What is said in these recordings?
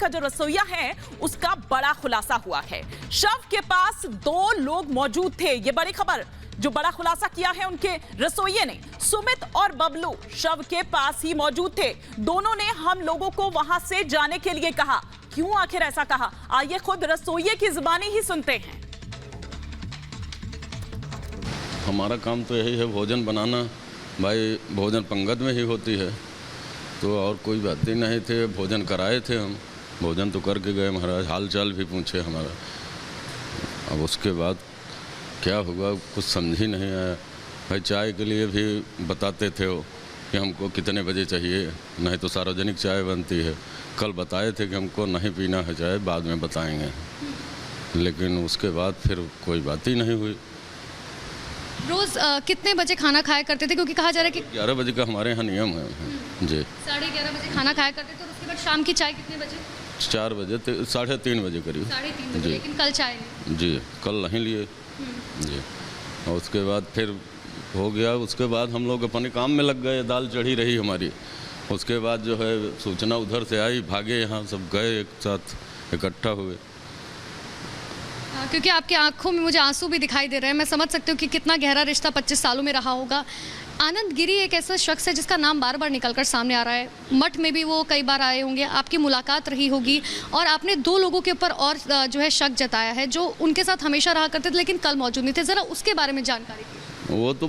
का जो रसोइया है उसका बड़ा खुलासा हुआ है। शव के पास 2 लोग मौजूद थे, ये बड़ी खबर जो बड़ा खुलासा किया है उनके रसोइये ने। सुमित और बबलू शव के पास ही मौजूद थे। दोनों ने हम लोगों को वहां से जाने के लिए कहा। क्यों आखिर ऐसा कहा, आइए खुद रसोइये की जुबानी ही सुनते हैं। हमारा काम तो यही है भोजन बनाना, भाई भोजन पंगत में ही होती है, तो और कोई बात ही नहीं थे। भोजन कराए थे, हम भोजन तो करके गए, महाराज हाल चाल भी पूछे हमारा। अब उसके बाद क्या हुआ कुछ समझ ही नहीं आया। भाई चाय के लिए भी बताते थे वो कि हमको कितने बजे चाहिए, नहीं तो सार्वजनिक चाय बनती है। कल बताए थे कि हमको नहीं पीना है चाय, बाद में बताएंगे, लेकिन उसके बाद फिर कोई बात ही नहीं हुई। रोज कितने बजे खाना खाया करते थे, क्योंकि कहा जा रहा है कि 11 बजे का हमारे यहाँ नियम है जी। 11:30 बजे खाना खाया करते थे और उसके बाद शाम की चाय कितने बजे? 4 बजे 3:30 बजे करीब। 3:30 बजे, लेकिन कल चाय नहीं? जी कल नहीं लिए जी। और उसके बाद फिर हो गया, उसके बाद हम लोग अपने काम में लग गए, दाल चढ़ी रही हमारी। उसके बाद जो है सूचना उधर से आई, भागे यहाँ सब गए, एक साथ इकट्ठा हुए। क्योंकि आपकी आंखों में मुझे आंसू भी दिखाई दे रहे हैं, मैं समझ सकती हूँ कि कितना गहरा रिश्ता 25 सालों में रहा होगा। आनंद गिरी एक ऐसा शख्स है जिसका नाम बार बार निकलकर सामने आ रहा है। मठ में भी वो कई बार आए होंगे, आपकी मुलाकात रही होगी, और आपने 2 लोगों के ऊपर और जो है शक जताया है जो उनके साथ हमेशा रहा करते थे लेकिन कल मौजूद नहीं थे। ज़रा उसके बारे में जानकारी दीजिए। वो तो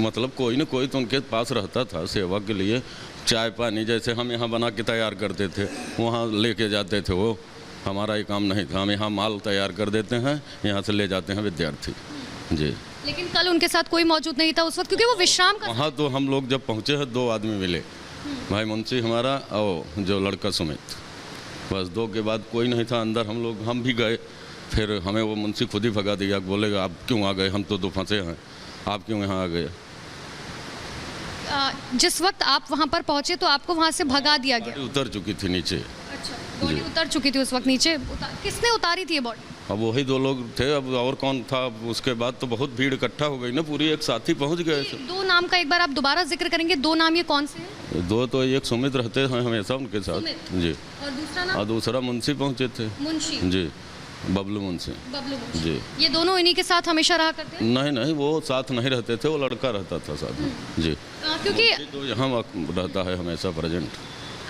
मतलब कोई ना कोई तो उनके पास रहता था सेवा के लिए। चाय पानी जैसे हम यहाँ बना के तैयार करते थे, वहाँ लेके जाते थे। वो हमारा ये काम नहीं था, हम यहाँ माल तैयार कर देते हैं, यहाँ से ले जाते हैं विद्यार्थी जी। लेकिन कल उनके साथ कोई मौजूद नहीं था उस वक्त, क्योंकि वो विश्राम कर। वहाँ तो हम लोग जब पहुँचे हैं 2 आदमी मिले, भाई मुंशी हमारा और जो लड़का सुमित, बस 2 के बाद कोई नहीं था अंदर। हम भी गए, फिर हमें वो मुंशी खुद ही भगा दिया, बोलेगा आप क्यों आ गए, हम तो फंसे हैं, आप क्यों यहाँ आ गए। जिस वक्त आप वहाँ पर पहुँचे तो आपको वहाँ से भगा दिया गया? उतर चुकी थी नीचे। अच्छा, बॉडी उतर चुकी थी उस वक्त नीचे। किसने उतारी थी ये बॉडी? अब वही 2 लोग थे, अब और कौन था। उसके बाद तो बहुत भीड़ इकट्ठा हो गई ना, पूरी एक साथी पहुंच गए। 2 नाम का एक बार आप दोबारा जिक्र करेंगे? 2 नाम ये कौन से हैं? 2 तो एक सुमित रहते हैं हमेशा उनके साथ जी, और दूसरा नाम? और दूसरा मुंशी पहुंचे थे। मुंशी जी, बबलू मुंशी। बबलू मुंशी जी। ये दोनों इन्हीं के साथ हमेशा रहा करते हैं? नहीं, वो साथ नहीं रहते थे, वो लड़का रहता था साथ में जी। क्योंकि तो यहाँ रहता है हमेशा प्रेजेंट।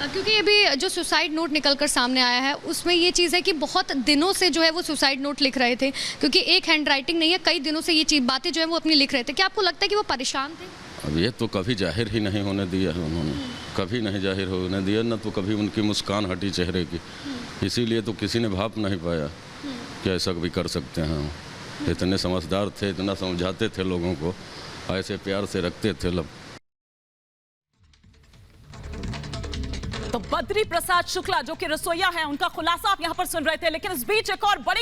क्योंकि अभी जो सुसाइड नोट निकलकर सामने आया है उसमें ये चीज़ है कि बहुत दिनों से जो है वो सुसाइड नोट लिख रहे थे, क्योंकि एक हैंड राइटिंग नहीं है, कई दिनों से ये चीज़ बातें जो है वो अपनी लिख रहे थे। क्या आपको लगता है कि वो परेशान थे? अब ये तो कभी जाहिर ही नहीं होने दिया है उन्होंने, कभी नहीं जाहिर होने दिया, न तो कभी उनकी मुस्कान हटी चेहरे की। इसीलिए तो किसी ने भाप नहीं पाया कि ऐसा भी कर सकते हैं। इतने समझदार थे, इतना समझाते थे लोगों को, ऐसे प्यार से रखते थे लोग। तो बद्री प्रसाद शुक्ला जो कि रसोइया है, उनका खुलासा आप यहां पर सुन रहे थे, लेकिन इस बीच एक और बड़ी